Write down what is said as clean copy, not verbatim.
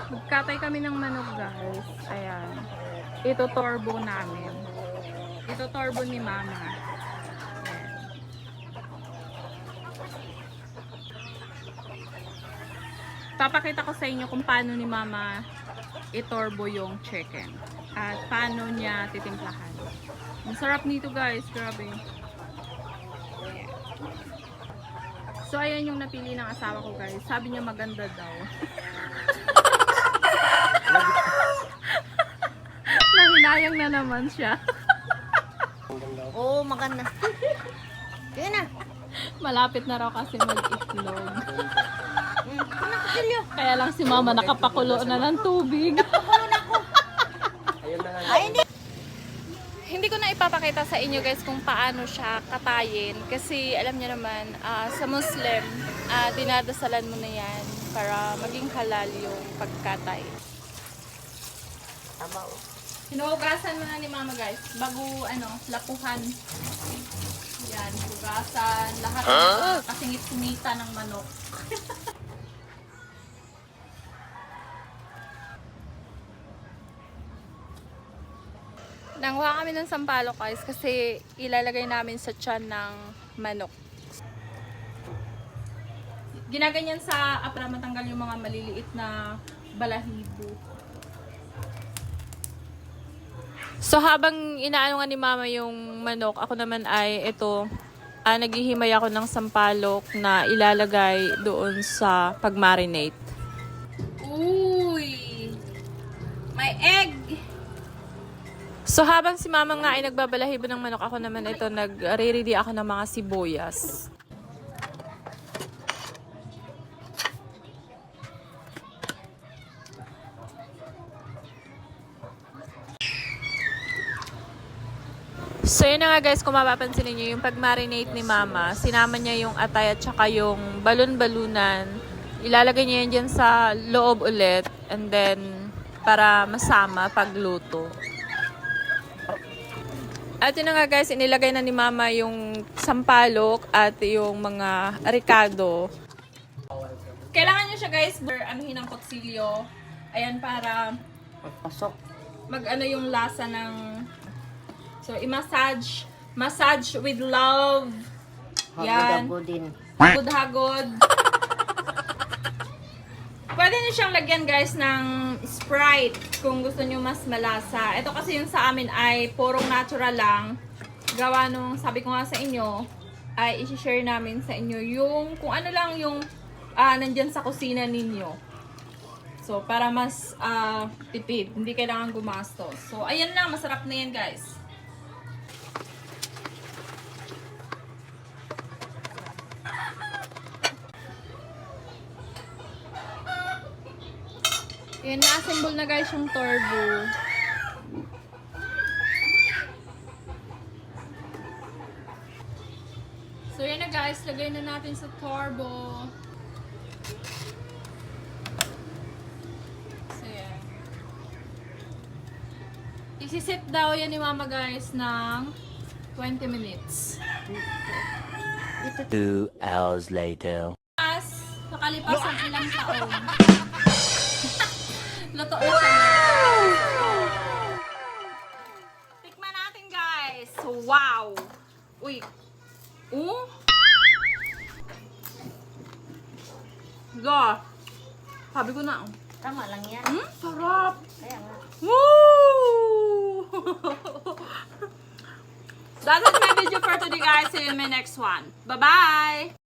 Magkatay kami ng manok, guys. Ayan. Ito turbo namin. Ito turbo ni Mama. Ayan. Papakita ko sa inyo kung paano ni Mama i-turbo yung chicken. At paano niya titimplahan. Ang sarap nito, guys. Grabe. Ayan. So, ayan yung napili ng asawa ko, guys. Sabi niya maganda daw. Nahinayang na naman siya. Oo, maganda. Kaya na. Malapit na raw kasi mag-itlog. Kaya lang si Mama nakapakulo na ng tubig. Ay, hindi. Hindi ko na ipapakita sa inyo, guys, kung paano siya katayin. Kasi alam niyo naman, sa Muslim, dinadasalan mo na yan para maging halal yung pagkatay. Tabaw. Hinuhugasan mo na ni Mama, guys, bago lapuhan. Yan, hugasan, lahat ng kasingit-singita ng manok. Nanguha kami ng sampalok, guys, kasi ilalagay namin sa tiyan ng manok. Ginaganyan sa para matanggal yung mga maliliit na balahibo. So habang inaano nga ni Mama yung manok, ako naman ay ito, naghihimay ako ng sampalok na ilalagay doon sa pag-marinate. Uy! May egg! So habang si Mama nga ay nagbabalahibo ng manok, ako naman ito nagre-ready ako ng mga sibuyas. So yun na nga, guys, kung mapapansin niyo yung pag-marinate ni Mama, sinama niya yung atay at saka yung balon-balunan. Ilalagay niya yan dyan sa loob ulit and then para masama pagluto. At yun na nga, guys, inilagay na ni Mama yung sampalok at yung mga ricado. Kailangan nyo siya, guys, anuhin ng kutsilyo. Ayan, para Pasok. mag-ano yung lasa ng... So, i-massage. Massage with love. Yan. Hagod-hagodin. Hagod-hagod. Pwede nyo siyang lagyan, guys, ng Sprite kung gusto nyo mas malasa. Ito kasi yung sa amin ay purong natural lang. Gawa nung, sabi ko nga sa inyo, ay isi-share namin sa inyo yung, kung ano lang yung nandyan sa kusina ninyo. So, para mas tipid. Hindi kailangan gumastos. So, ayan lang. Masarap na yan, guys. Yan, na-assemble na, guys, yung turbo. So, yan na, guys. Lagay na natin sa turbo. So, yan. Isi-set daw yan ni Mama, guys, ng 20 minutes. 2 hours later. Nakalipas ang ilang taon. Luto na siya. Tikman natin, guys. Wow! Uy. Ga. Sabi ko na. Tama lang yan. Sarap. Kaya nga. Woo! That's it, my video for today, guys. See you in my next one. Bye-bye!